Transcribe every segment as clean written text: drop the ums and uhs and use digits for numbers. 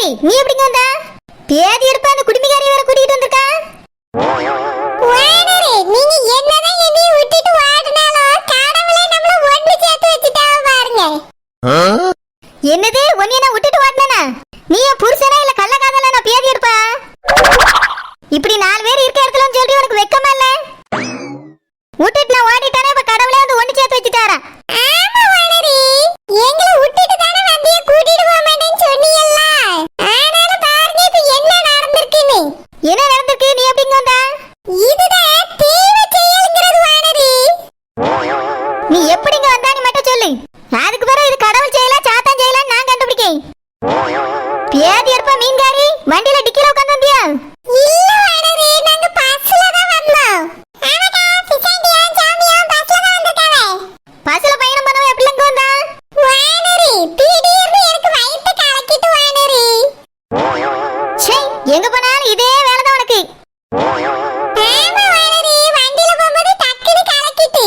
மீன்காரி நீ எப்படிங்க வந்தா? பேதி எடுப்பா அந்த குடுமிகாரி வேற கூட்டிட்டு வந்திருக்கா. வானரே நீங்க என்னதான் என்னைய விட்டுட்டு ஓடுனாலும் கடவுளே நம்மள ஒண்ணு சேர்த்து வச்சிட்டாவ பாருங்க. என்னது ஒன்னிய நான் விட்டுட்டு ஓடுனேனா? நீ என் புருஷனா இல்ல கள்ளக்காதலா? நான் பேதி எடுப்பா இப்படி 4 பேர் இருக்க இடத்துல சொல்லி உனக்கு வெக்கமா இல்ல? விட்டுட்டு நான் ஓடிட்டானே இப்ப கடவுளே வந்து ஒண்ணு சேர்த்து வச்சிட்டாரா? ஆமா வானரே எங்களை விட்டுட்டு தானே வந்திய கூட்டிட்டு போக மாட்டேன்னு சொன்னீங்கல்ல. ஆனாலும் பாருங்க இப்ப என்ன நடந்துருக்குன்னு. என்ன நடந்துருக்கு? நீ எப்படிங்க வந்தா? இதுதான் தீவ செயல்ங்கிறது வானரே. நீ எப்படிங்க வந்தா நீ மட்டும் சொல்லு. அதுக்கு பிறகு இது கடவுள் செய்யல சாத்தான் செய்யலன்னு நான் கண்டுபிடிக்கேன். பேதி எடுப்பா மீன்காரி வண்டியில டிக்கில உட்கார்ந்து வந்தியா? இல்ல வானரே நாங்க பஸ்ல தான் வந்தோம். ஆமாடா பிசாண்டியா சாமியா பஸ்ல தான் வந்திருக்காவே. பஸ்ல பயணம் பண்ணவே எப்படிங்க வந்தா? வானரே திடீர்னு எனக்கு வயித்து கலக்கிட்டு வானரே. சே எங்க போனாலும் இதே வேலை தான் உனக்கு. ஆமா வானரே வண்டில போகும்போது டக்குனு கலக்கிட்டு.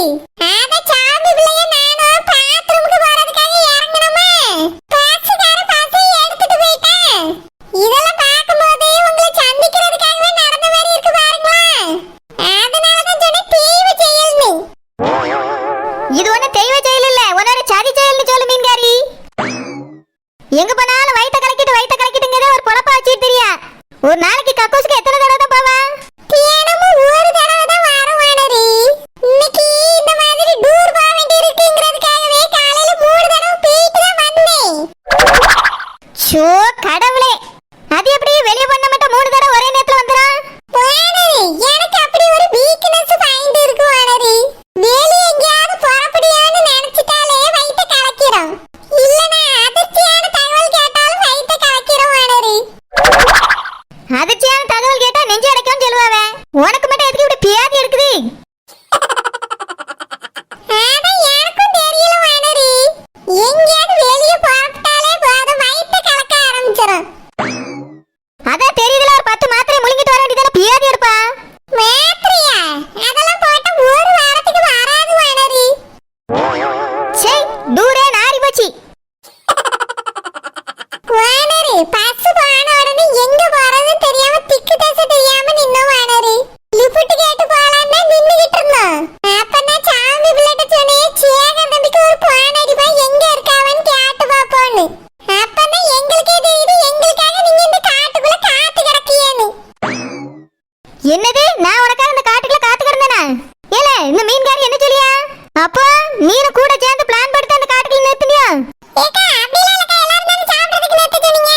அத சாமி பிள்ளைய நானும் பாத்ரூமுக்கு போறதுக்காக இறங்கணுமா. பஸ்கார பஸ்ஸை எடுத்துட்டு போயிட்டேன். இதெல்லாம் பார்க்கும்போது உங்களை சந்திக்கிறதுக்காகவே நடந்த மாதிரி இருக்கு பாருங்களா. அதனால தான் சொன்னேன் தீவ செயல்னு. இது ஒண்ணு தெய்வ செயல் இல்ல, உன்னோட சதி செயல்னு சொல்லு மீன்காரி. எங்க போனாலும் வயித்த கலக்கிட்டுங்கதே ஒரு பொழப்பா வச்சிட்டு தெரியா? ஒரு நாளைக்கு கக்கூசுக்கு எத்தனை தடவை தான் போவா? தினமும் ஒரு தடவை தான் வரும் வானரே. இன்னைக்கு இந்த மாதிரி டூர் போக வேண்டியிருக்குங்கிறதுக்காகவே காலையில 3 தடவை போயிட்டு தான் வந்தேன். ஷோ கடவுளே, அது எப்படி வெளிய பண்ண மட்டும் 3 தடவை ஒரே நேரத்துல வந்துறா? வானரே எனக்கு அப்படி ஒரு வீக்னஸ் பாயிண்ட் இருக்கு வானரே. வெளிய எங்கயாவது புறப்படியான்னு நினைச்சிட்டாலே வயித்த கலக்கிரும். இல்லனா அதிர்ச்சியான தகவல் கேட்டாலும் வயித்த கலக்கிரும் வானரே. அதிர்ச்சியான தகவல் கேட்டா நெஞ்சு அடைக்கும்னு சொல்லுவாவே. உனக்கு மட்டும் எதுக்கு இப்படி பேதி எடுக்குது? அதான் எனக்கும் தெரியல வானரே. எங்கயாவது வெளிய புறப்பட்டாலே போதும் வயித்த கலக்க ஆரம்பிச்சிரும். அதான் தெரியுதுல, ஒரு 10 மாத்திரை முழுங்கிட்டு வர வேண்டியதானே பேதி எடுப்பா. மாத்திரையா? அதெல்லாம் போட்டா ஒரு வாரத்துக்கு வராது வானரே. சே டூரே நாரி போச்சு. வானரே பஸ் போன உடனே எங்க போறதுன்னு தெரியாம திக்கு தசை தெரியாம நின்னோம் வானரே. லிஃப்ட் கேட்டு போலான்னா நின்னுகிட்டு இருந்தோம். அப்பதான் சாமி பிள்ளைட்ட சொன்னேன் சேகர் தம்பிக்கு ஒரு போன் அடிப்பா எங்க இருக்காவன்னு கேட்டு பாப்போன்னு. அப்பதான் எங்களுக்கே தெரியுது எங்களுக்காக நீங்க இந்த காட்டுக்குள்ள காத்து கிடக்கியேன்னு. என்னது நான் உனக்காக இந்த காட்டுக்குள்ள காத்து கிடந்தேனா? ஏல இந்த மீன்காரி என்ன சொல்லியா? அப்போ நீனும் கூட சேர்ந்து பிளான் போட்டு அந்த காட்டுக்குள்ள நிறுத்தினியா? ஏக்கா அப்படிலாம் இல்லக்கா, எல்லாரும் தானே சாப்பிடுறதுக்கு நிறுத்த சொன்னீங்க.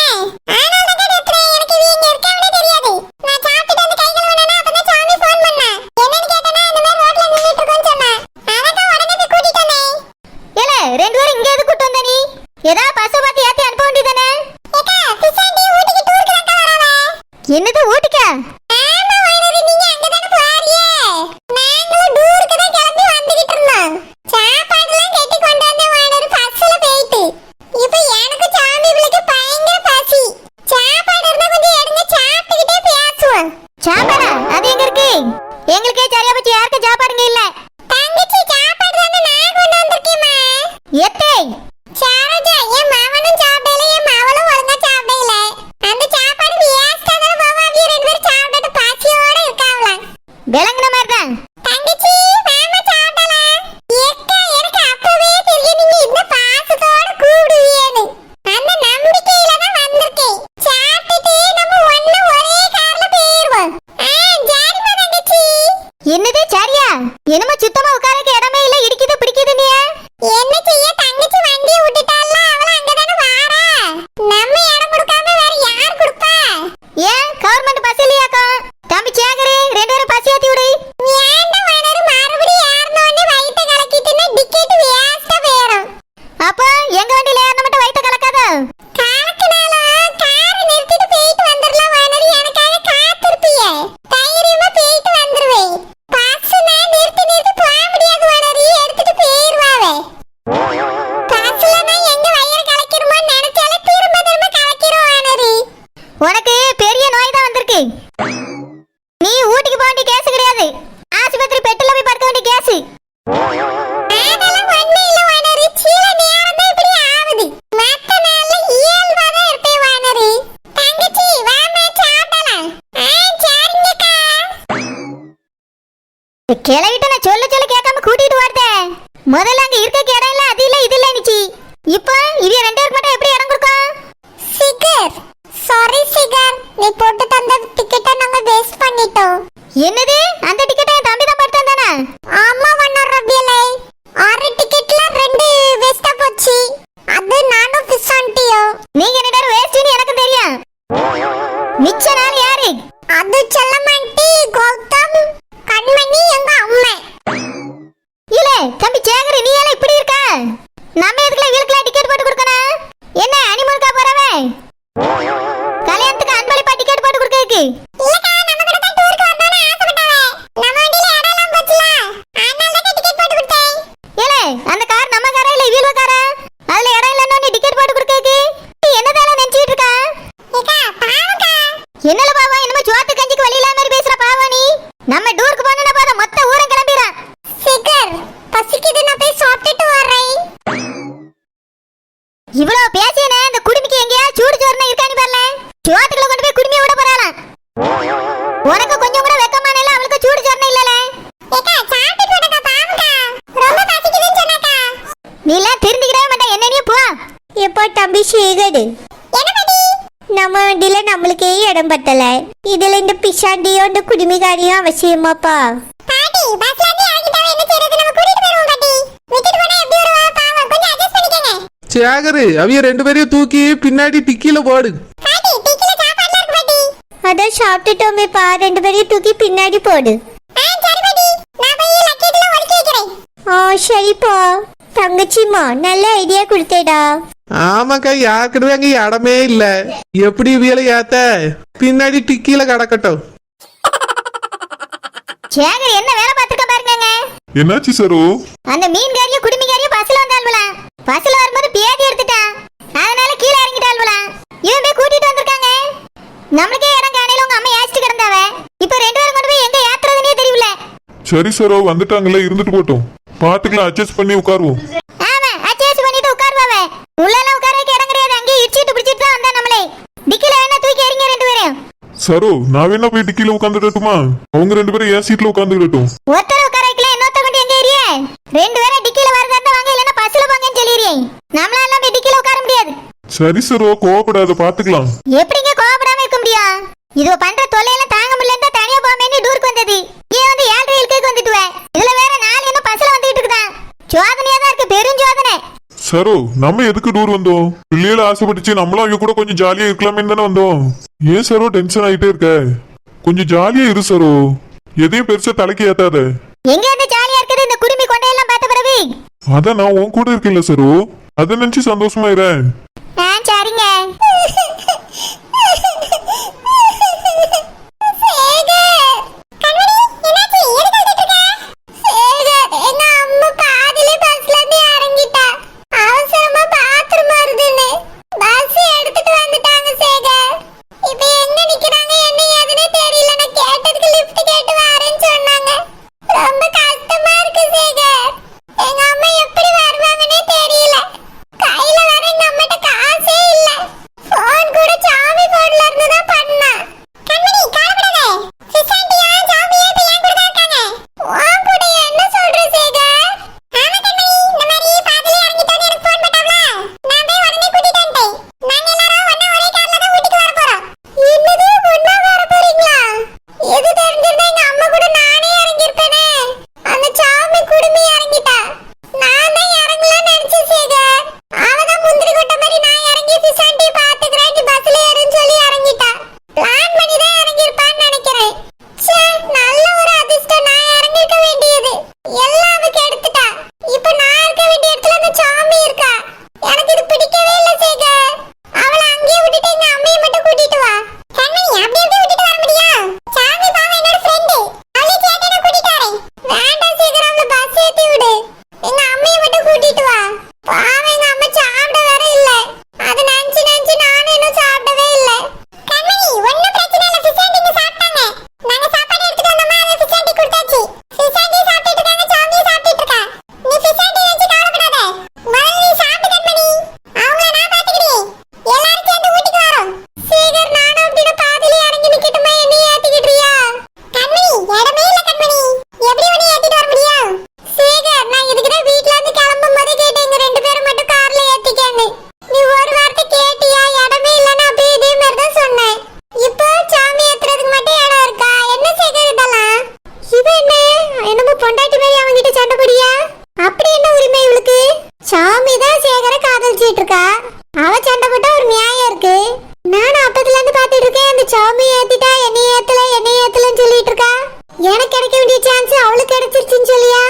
ஆனாலும் தான் நிறுத்துறேன். எனக்கு இவங்க இருக்காவனே தெரியாது. நான் சாப்பிட்டுட்டு வந்து கை கழுவுனேனா அப்பதான் சாமி ஃபோன் பண்ணா. என்னன்னு கேட்டனா இந்த மாதிரி ரோட்ல நின்னுட்டு இருக்கோன்னு சொன்னா. அதனால உடனே போய் கூட்டிட்டு வந்தேன். ஏல 2 பேரும் இங்க எதுக்கு கூட்டி வந்த நீ? ஏதா பஸ் பார்த்து ஏத்தி அனுப்ப வேண்டியதானே? ஏக்கா பிசாண்டி ஊட்டிக்கு டூருக்கு தான் வராவ. என்னது ஊட்டிக்கா? ஆமா வானரே நீங்க அங்க தானே போறியே. நாங்களும் டூருக்கு தான் கிளம்பி வந்துகிட்டு இருந்தோம். சாப்பாடுலாம் கட்டி கொண்டு வந்தேன் வானரே பஸ்ல போயிட்டு. இப்போ எனக்கு சாமி பிள்ளைக்கு பயங்கர பசி. சாப்பாடு இருந்தா கொஞ்சம் எடுங்க சாப்பிட்டுக்கிட்டே பேசுவோம். சாப்பாடா? அது எங்க இருக்கு? எங்களுக்கே சரியா போச்சு, யாருக்கும் சாப்பாடுங்க இல்ல. தங்கச்சி சாப்பாடு தானே நான் கொண்டு வந்திருக்கேம்மா. எத்தே சாரோஜா என் மகனும் சாப்பிடல என் மவளும் ஒழுங்கா சாப்பிடல. அந்த சாப்பாடு வேஸ்டா தானே போவா. அவங்க 2 கிளவிட்ட நான் சொல்ல சொல்ல கேட்காம கூட்டிட்டு ஓடுதேன். முதல்ல அங்க இருக்க இடம் இல்ல, அது இல்ல இது இல்ல நிச்சி. இப்போ இவ ரெண்டு பேருக்கு மட்டும் எப்படி இடம் கொடுக்கும்? சிகர் சாரி சிகர், நீ போட்டு தந்த டிக்கெட்டை நாங்க வேஸ்ட் பண்ணிட்டோம். என்னது? அந்த டிக்கெட்டை என் தம்பி தான் போட்டு தந்தானா? ஆமா வண்ணர் ரபியலே, 6 டிக்கெட்ல 2 வேஸ்டா போச்சு. அது நானும் ஃபிஷ் ஆண்டியும். நீங்க ரெண்டு பேரும் வேஸ்ட்னு எனக்கு தெரியும். மிச்ச நாள் யாரு? அது செல்லமாண்டி, கௌதம், கண்மணி, எங்க அம்மா. இல்ல தம்பி சேகர், நீ எல்லாம் இப்படி இருக்க? நம்ம எதுக்குல வீலுக்குலாம் டிக்கெட் போட்டு கொடுக்கணும்? என்ன அனிமல்கா போறவே? கல்யாணத்துக்கு அன்பளிப்பா டிக்கெட் போட்டு கொடுக்கறதுக்கு? இல்லக்கா, நம்ம கூட தான் டூருக்கு வரணும்னு ஆசைப்பட்டாவே. நம்ம வண்டியில இடம் எல்லாம் போச்சுல, அதனால தான் டிக்கெட் போட்டு கொடுத்தேன். ஏல அந்த கார் நம்ம காரா இல்ல வீல்வ காரா? அதுல இடம் இல்லன்னா நீ டிக்கெட் போட்டு கொடுக்கறதுக்கு நீ என்னதால நினைச்சிட்டு இருக்க? ஏக்கா பாவக்கா. என்னல பாவம், என்னமோ சோத்து கஞ்சிக்கு வழி இல்லாம மாதிரி பேசுற பாவம் நீ. நம்ம டூருக்கு போனா பாத மொத்த ஊரும் கிளம்பிறான். சிகர் பசிக்குது, நான் போய் சாப்பிட்டுட்டு வரேன். இவ்வளவு பேசினே இந்த குடுமிக்கு எங்கயா சூடு சோறுனா இருக்கானி பாருல. சோத்துக்குள்ள கொண்டு போய் குடுமியை விட போறாளாம். உனக்கு கொஞ்சம் கூட வெக்கமான இல்ல, அவளுக்கு சூடு சோறுனா இல்லல. ஏக்கா சாப்பிட்டு போடக்கா, பாவக்கா ரொம்ப பசிக்குதுன்னு சொன்னாக்கா. நீ எல்லாம் திருந்திக்கவே மாட்டா, என்னன்னே போ. எப்போ தம்பி சேகர், என்ன பாட்டி? நம்ம வண்டியில நம்மளுக்கே இடம் பத்தல, இதுல இந்த பிஷாண்டியும் இந்த குடுமிகாரியும் அவசியமாப்பா? பாட்டி பஸ்ல இருந்து இறங்கிட்டாவே என்ன செய்யறது? நம்ம கூட்டிட்டு போறோம் பாட்டி. விட்டுட்டு போனா எப்படி வருவா? பாவம், கொஞ்சம் அட்ஜஸ்ட் பண்ணிக்கங்க. சேகரு, அவிய 2 பேரையும் தூக்கி பின்னாடி டிக்கில போடு. பாட்டி டீக்கில சாப்பாடுலாம் இருக்கு பாட்டி. அதான் சாப்பிட்டுட்டோமேப்பா, 2 பேரையும் தூக்கி பின்னாடி போடு. சரி பாட்டி, நான் போய் லக்கேஜ்ல ஒதுக்கி வைக்கிறேன். ஆ சரிப்பா. தங்கச்சிம்மா நல்ல ஐடியா கொடுத்தேடா. ஆமாக்கா, யாருக்கிட்டவே அங்க இடமே இல்ல. எப்படி இவியல ஏத்த பின்னாடி டிக்கில கடக்கட்டும். சேகர் என்ன வேலை பார்த்துக்க பாருங்க. என்னாச்சு சரு? அந்த மீன்காரியும் குடுமிகாரியும் பஸ்ல வந்தாள்வல. பஸ்ல வரும்போது பேதி எடுத்துட்டான், அதனால கீழே இறங்கிட்டாள்வல. இவன் போய் கூட்டிட்டு வந்திருக்காங்க. நம்மளுக்கே இடம் காணையில உங்க அம்மா ஏசிட்டு கிடந்தாவ. இப்ப 2 பேரும் கொண்டு போய் எங்க ஏத்துறதுனே தெரியல. சரி சரு, வந்துட்டாங்களே, இருந்துட்டு போட்டோம், பாத்துக்கலாம், அட்ஜஸ்ட் பண்ணி உட்காருவோம். ஆமா, அட்ஜஸ்ட் பண்ணிட்டு உட்காருவாவ. உள்ளலாம் உட்காரಕ್ಕೆ இடம் கிடையாது, அங்கேயே இடிச்சிட்டு பிடிச்சிட்டு தான் வந்தா நம்மளே. டிக்கில வேணா தூக்கி எறிங்க 2 பேரும். சரு, நான் வேணா போய் டிக்கில உட்காந்துடட்டுமா? அவங்க 2 பேரும் என் சீட்ல உட்காந்துக்கிட்டோம். ஒருத்தர் உட்கார வைக்கல, இன்னொருத்தர் கொண்டு எங்க ஏறிய? 2 பேரும் டிக்கில வரதா வாங்க, இல்லனா பஸ்ல போங்கன்னு சொல்லிறீங்க. நம்மளால போய் டிக்கில உட்கார முடியாது. சரி சரு, கோவப்படாத, பாத்துக்கலாம். எப்படிங்க கோவப்படாம இருக்க முடியும்? இது பண்ற தொல்லையெல்லாம் தாங்க முடியலன்னு தனியா போமேன்னு டூருக்கு வந்தது. ஏன் வந்து 7:30 இழுக்கு வந்துட்டுவே? இதுல வேற 4 என்ன பஸ்ல வந்துட்டு இருக்குதான். சோதனையா தான் இருக்கு, பெரும் சோதனை. சரு, நம்ம எதுக்கு டூர் வந்தோம்? பிள்ளைகள ஆசைப்பட்டுச்சு, நம்மளும் அவங்க கூட கொஞ்சம் ஜாலியா இருக்கலாமே தானே வந்தோம். ஏன் சரு டென்ஷன் ஆயிட்டே இருக்க? கொஞ்சம் ஜாலியா இரு சரு, எதையும் பெருசா தலைக்கு ஏத்தாத. எங்க இருந்து ஜாலியா இருக்குது இந்த குடுமி கொண்டையெல்லாம் பார்த்த பிறகு? அதான் நான் உன் கூட இருக்கேன்ல சரு, அதை நினைச்சு சந்தோஷமா இரேன். சரிங்க. எங்க அம்மா எப்படி வருவாங்கன்னே தெரியல. கையில வர எங்க அம்மாட்ட சாமி ஏத்திட்டா என்னை ஏத்தலன்னு சொல்லிட்டு இருக்கா. எனக்கு கிடைக்க வேண்டிய சான்ஸ் அவளுக்கு கிடைச்சிருச்சுன்னு சொல்லியா?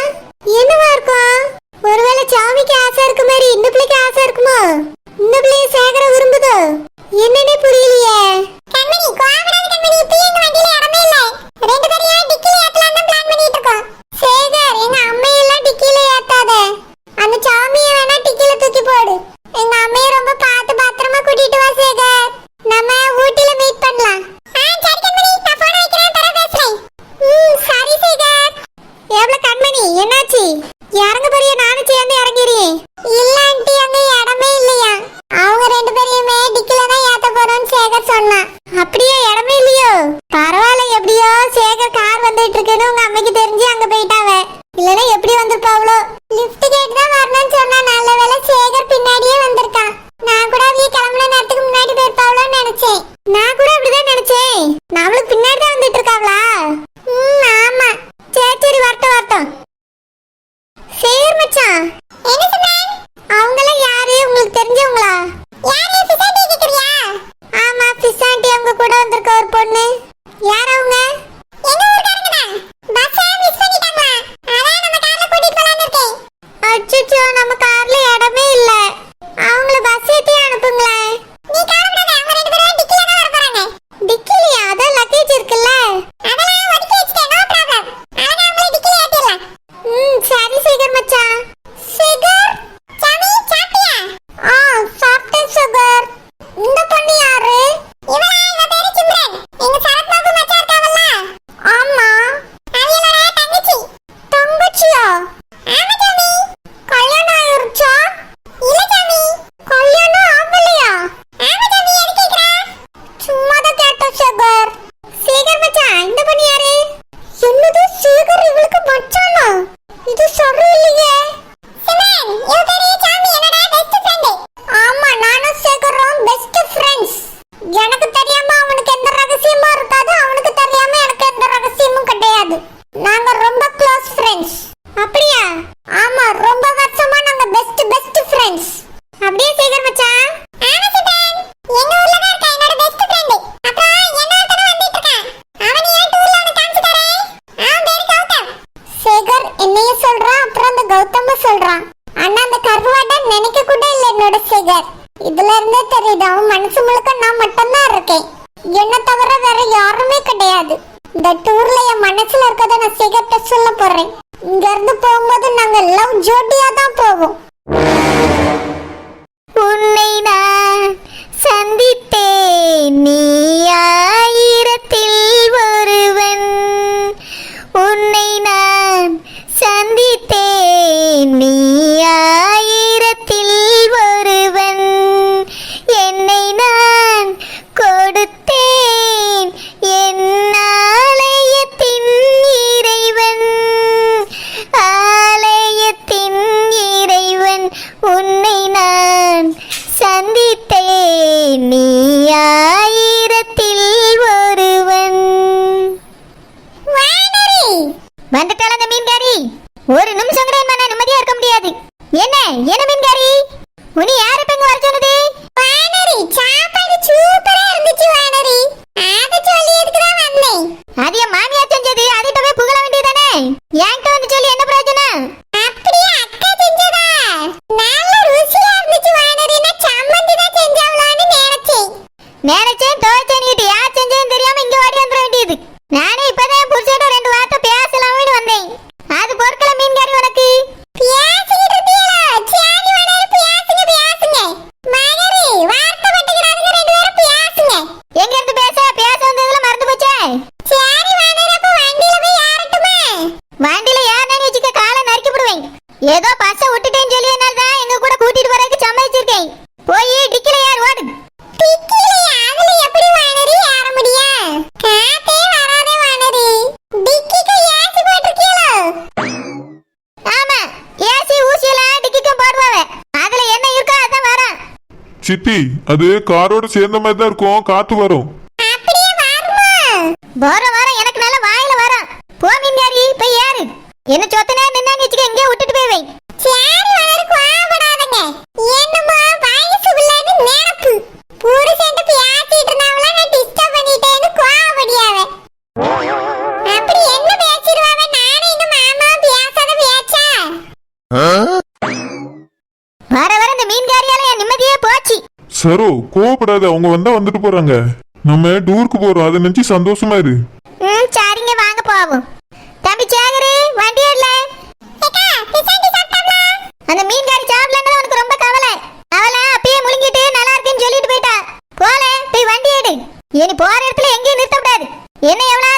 என்னவா இருக்கும்? ஒருவேளை சாமிக்கு ஆசை இருக்க மாதிரி இந்த பிள்ளைக்கு ஆசை இருக்குமோ? இந்த பிள்ளைய சேகர விரும்புதோ? என்னன்னே புரியலையே. கண்மணி கோவப்படாத கண்மணி, இப்போ எங்க வண்டியில இடமே இல்ல. ரெண்டு பேரையும் டிக்கில ஏத்தலாம் தான் பிளான் பண்ணிட்டு இருக்கோம். சேகர், எங்க அம்மையெல்லாம் டிக்கில ஏத்தாத. அந்த சாமியை வேணா டிக்கில தூக்கி போடு. எங்க அம்மையை ரொம்ப பார்த்து பத்திரமா கூட்டிட்டு வா சேகர். நம்ம ஊட்டில மீட் பண்ணலாம். சரி கண்மணி, நான் போன் வைக்கிறேன், பிறகு பேசுறேன். சரி சேகர். எவ்வளவு கண்மணி, என்னாச்சு? இறங்க போறியா? நானும் சேர்ந்து இறங்கிறேன். இல்ல ஆண்டி, அங்க இடமே இல்லையா. அவங்க ரெண்டு பேரையுமே டிக்கில தான் ஏத்த போறோம்னு சேகர் சொன்னான். அப்படியே இடமே இல்லையோ? பரவாயில்ல, எப்படியோ சேகர் கார் வந்துட்டு இருக்குன்னு உங்க அம்மைக்கு தெரிஞ்சு அங்க போயிட்டாவ. இல்லனா எப்படி வந்திருப்பாவளோ? லிஃப்ட் கேட் தான் வரணும்னு சொன்னா, நல்ல வேளை சேகர் பின்னாடியே வந்திருக்கான். நான் கூட அவிய கிளம்புன நேரத்துக்கு முன்னாடி போயிருப்பாவளோன்னு நினைச்சேன். நான் கூட அப்படிதான் நினைச்சேன். நம்மளுக்கு பின்னாடி தான் வந்துட்டு இருக்காவளா? ஆமா. சரி வரட்டும். சேர் மச்சான், என்ன சொன்னேன்? அவங்களாம் யாரு? உங்களுக்கு தெரிஞ்சவங்களா? யாரு பிசாண்டி கேக்குறியா? ஆமா, பிசாண்டி அவங்க கூட வந்திருக்க ஒரு பொண்ணு. யார் அவங்க? எங்க ஊர்க்காரங்க தான். பஸ் மிஸ் பண்ணிட்டாங்களா? அதான் நம்ம கார்ல கூட்டிட்டு போலாம்னு இருக்கேன். அச்சச்சோ, நம்ம கார்ல இடமே இல்ல. அவங்கள பஸ் ஏத்தி அனுப்புங்களேன். நீ கவலைப்படாத, அவங்க ரெண்டு பேரும் டிக்கில தான் வர போறாங்க. டிக்கிலியா? அதான் லக்கேஜ் இருக்குல்ல. அதெல்லாம் ஒதுக்கி வச்சிட்டேன், நோ ப்ராப்ளம். அழகா அவங்கள டிக்கில ஏத்திடலாம். சரி சேகர் மச்சான். சேகர், சாமி சாப்பிட்டியா? சாப்பிட்டேன் சுகர். இந்த பொண்ணு யாரு? இவ பேரு சிம்ரன். எங்க சரத்பாபு மச்சான் இருக்காவல்ல? ஆமா. அவியலோட தங்கச்சி. தங்கச்சியா? ஆமா சாமி. கல்யாணம் ஆயிருச்சா? இல்ல சாமி. கல்யாணம் ஆகலையா? ஆமா சாமி, எதுக்கு கேக்குறா? சும்மா தான் கேட்டேன் சுகர். சேகர் மச்சான், இந்த பொண்ணு யாரு? என்னது சேகர் இவளுக்கு மச்சானா? இது சரியில்லையே. சிம்ரன், இவ பேரு சாமி, என்னோட பெஸ்ட் ஃப்ரெண்ட். ஆமா, நானும் சேகரும் பெஸ்ட் ஃப்ரெண்ட்ஸ். எனக்கு தெரியாம அவனுக்கு எந்த ரகசியமும் இருக்காது, அவனுக்கு தெரியாம எனக்கு எந்த ரகசியமும் கிடையாது. நாங்க ரொம்ப க்ளோஸ் ஃப்ரெண்ட்ஸ். அப்படியா? ஆமா, ரொம்ப வருஷமா நாங்க பெஸ்ட் ஃப்ரெண்ட்ஸ். அப்படியே சேகர் மச்சான்? ஆமா சிம்ரன், எங்க ஊர்ல தான் இருக்கா என்னோட பெஸ்ட் ஃப்ரெண்ட். அப்புறம் என்னோட வந்துட்டு இருக்கான். அவன் ஏன் டூர்ல உனக்கு காமிச்சு தரேன். அவன் பேரு கௌதம். சேகர் என்னைய சொல்றான், அப்புறம் அந்த கௌதம சொல்றான். ஆனா அந்த கருவாட நினைக்க கூட இல்ல என்னோட சேகர். இதுல இருந்தே தெரியுது அவன் மனசு முழுக்க நான் மட்டும்தான் இருக்கேன். என்ன தவிர வேற யாருமே கிடையாது. இந்த டூர்ல என் மனசுல இருக்கத நான் சேகர்ட்ட சொல்ல போறேன். இங்க இருந்து போகும்போது நாங்க லவ் ஜோடியா தான் போவோம். உன்னை நான் சந்தித்தேன், நீ ஆயிரத்தில் ஒருவன். உன்னை நான் சந்தித்தேன், நீ ஆயிரத்தில் ஒருவன். என்னை நான் கொடுத்தேன், என் ஆலயத்தின் இறைவன். ஆலயத்தின் இறைவன், உன்னை நான் சந்தித்தேன், நீ ஆயிரத்தில் ஒருவன். வந்துட்டால அந்த மீன்காரி. ஒரு நிமிஷம் கூட என்ன நிம்மதியா இருக்க முடியாது. என்ன மீன்காரி, உனி யாரு இப்ப இங்க வர சொன்னது? வானரி, சாப்பாடு சூப்பரா இருந்துச்சு வானரி. அத சொல்லியதுக்கு தான் வந்தேன். அது என் மாமியார் செஞ்சது, அதிட்ட போய் புகழ வேண்டியதானே? என்கிட்ட வந்து சொல்லி என்ன பிரயோஜனம்? அப்படியே அக்கா செஞ்சதா? நல்ல ருசியா இருந்துச்சு வானரி. நான் சம்மந்தி தான் செஞ்சாவளான்னு நினைச்சேன். நினைச்சேன் தோச்சேன்னு யார் செஞ்சேன்னு தெரியாம இங்க ஓடி வந்துட வேண்டியது. நானே இப்பதான் என் புருஷன்ட்ட 2 வார்த்தை பேசலாம்னு வந்தேன். அது பொறுக்கல மீன்காரி உனக்கு. பேசிக்கிட்டு இருப்பீங்களா? சரி வானரி, பேசுங்க. வானரி, வார்த்தை பட்டுக்கிறாங்க, ரெண்டு பேரும் பேசுங்க. எங்க இருந்து பேச வந்ததுல மறந்து போச்சே. சரி வானரி, அப்ப வண்டியில போய் ஏறட்டுமா? வண்டியில ஏறினு வச்சுக்க, காலை நறுக்கி விடுவேன். ஏதோ பஸ்ஸை விட்டுட்டேன்னு சொல்லியனால தான் எங்க கூட கூட்டிட்டு போறதுக்கு சம்மதிச்சிருக்கேன். போய் டிக்கில ஏறு, ஓடு. டிக்கிலையா? அதுல எப்படி வானரி ஏற முடியும்? காத்தே வராதே வானரி. டிக்கிக்கு ஏசி போட்டிருக்கீங்களோ? ஆமா, ஏசி ஊசியெல்லாம் டிக்கிக்கும் போடுவாவே. அதுல என்ன இருக்கோ அதான் வரும். சித்தி, அது காரோட சேர்ந்த மாதிரி தான் இருக்கும், காத்து வரும். அப்படியே வருமா? வரும் எனக்கு நல்ல வாயில வரும். போ மீன்காரி, போய் ஏறு. என்ன சொத்தனே நின்னான்னு வச்சுக்க, இங்கே விட்டுட்டு போய். சரி வானரி, கோவப்படாதங்க. என்னமோ வயசு பிள்ளைன்னு நினைப்பு. புருஷன்ட்டு பேசிட்டு இருந்தாவளா, நான் டிஸ்டர்ப் பண்ணிட்டேன். சரோ கோவப்படாத, அவங்க வந்தா வந்துட்டு போறாங்க. நம்ம டூருக்கு போறோம், அதை நினைச்சு சந்தோஷமா இரு. ம் சரிங்க வாங்க போவோம். தம்பி சேகரு வண்டி ஏறல. அந்த மீன்காரி சாப்பிடலன்னா உனக்கு ரொம்ப கவலை. அவளை அப்பயே முழுங்கிட்டு நல்லா இருக்குன்னு சொல்லிட்டு போயிட்டா. போல போய் வண்டி ஏடு. இனி போற இடத்துல எங்கேயும் நிறுத்த கூடாது. என்ன எவ்வளவு